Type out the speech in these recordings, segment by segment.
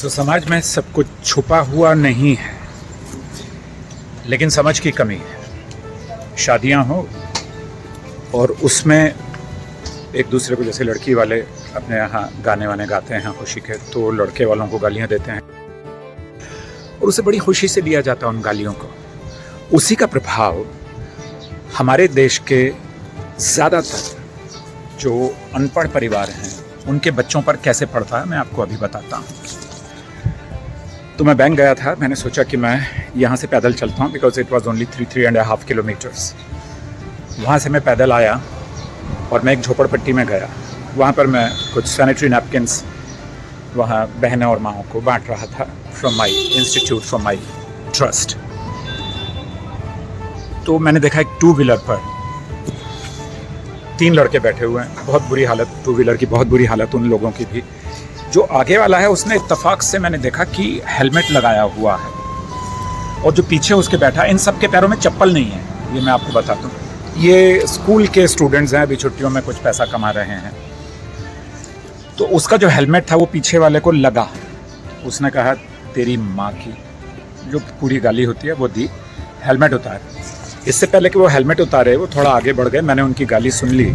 तो समाज में सब कुछ छुपा हुआ नहीं है, लेकिन समझ की कमी है। शादियां हो और उसमें एक दूसरे को, जैसे लड़की वाले अपने यहाँ गाने वाने गाते हैं खुशी के, तो लड़के वालों को गालियाँ देते हैं और उसे बड़ी खुशी से लिया जाता है उन गालियों को। उसी का प्रभाव हमारे देश के ज़्यादातर जो अनपढ़ परिवार हैं उनके बच्चों पर कैसे पड़ता है, मैं आपको अभी बताता हूँ। तो मैं बैंक गया था, मैंने सोचा कि मैं यहाँ से पैदल चलता हूँ, because it was only 3.5 kilometres. वहाँ से मैं पैदल आया और मैं एक झोपड़पट्टी में गया। वहाँ पर मैं कुछ सैनिटरी नैपकिन्स वहाँ बहनों और माँओं को बांट रहा था from my institute, from my trust. तो मैंने देखा एक 2 व्हीलर पर 3 लड़के बैठे हुए हैं। बहुत बुरी हालत, 2 व्हीलर की बहुत बुरी हालत उन लोगों की भी। जो आगे वाला है उसने इत्तेफाक से मैंने देखा कि हेलमेट लगाया हुआ है, और जो पीछे उसके बैठा है इन सब के पैरों में चप्पल नहीं है। ये मैं आपको बताता हूँ, ये स्कूल के स्टूडेंट्स हैं, अभी छुट्टियों में कुछ पैसा कमा रहे हैं। तो उसका जो हेलमेट था वो पीछे वाले को लगा। उसने कहा तेरी माँ की, जो पूरी गाली होती है वो दी, हेलमेट उतार। इससे पहले कि वो हेलमेट उतारे वो थोड़ा आगे बढ़ गए, मैंने उनकी गाली सुन ली।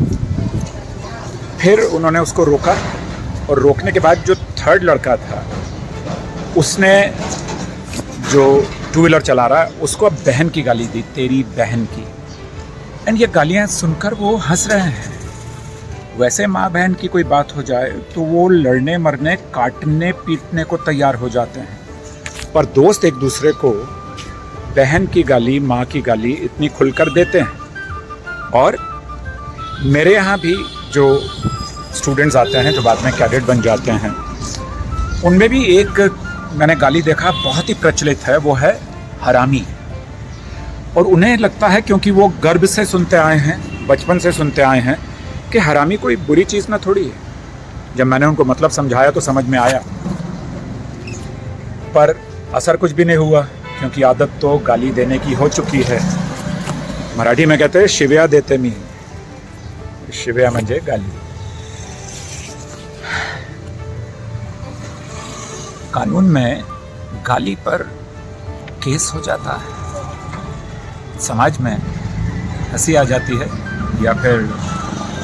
फिर उन्होंने उसको रोका, और रोकने के बाद जो 3rd लड़का था उसने, जो 2 व्हीलर चला रहा है, उसको अब बहन की गाली दी, तेरी बहन की। एंड ये गालियाँ सुनकर वो हंस रहे हैं। वैसे माँ बहन की कोई बात हो जाए तो वो लड़ने मरने, काटने पीटने को तैयार हो जाते हैं, पर दोस्त एक दूसरे को बहन की गाली, माँ की गाली इतनी खुलकर देते हैं। और मेरे यहाँ भी जो स्टूडेंट्स आते हैं जो बाद में कैडेट बन जाते हैं, उनमें भी एक मैंने गाली देखा बहुत ही प्रचलित है, वो है हरामी। और उन्हें लगता है, क्योंकि वो गर्व से सुनते आए हैं, बचपन से सुनते आए हैं कि हरामी कोई बुरी चीज़ ना थोड़ी है। जब मैंने उनको मतलब समझाया तो समझ में आया, पर असर कुछ भी नहीं हुआ, क्योंकि आदत तो गाली देने की हो चुकी है। मराठी में कहते हैं शिव्या देते मी, शिव्या म्हणजे गाली। कानून में गाली पर केस हो जाता है, समाज में हंसी आ जाती है, या फिर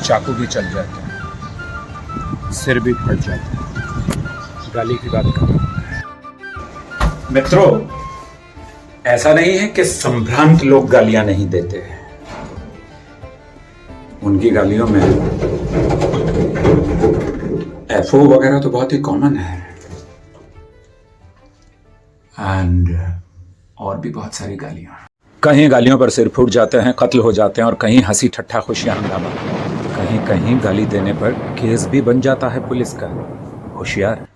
चाकू भी चल जाते हैं, सिर भी फट जाता है। गाली की बात कर रहा हूं मित्रों। ऐसा नहीं है कि संभ्रांत लोग गालियां नहीं देते हैं, उनकी गालियों में एफओ वगैरह तो बहुत ही कॉमन है, एंड और भी बहुत सारी गालियां। कहीं गालियों पर सिर फूट जाते हैं, कत्ल हो जाते हैं, और कहीं हंसी ठट्ठा खुशियां हंगामा। कहीं कहीं गाली देने पर केस भी बन जाता है पुलिस का। होशियार।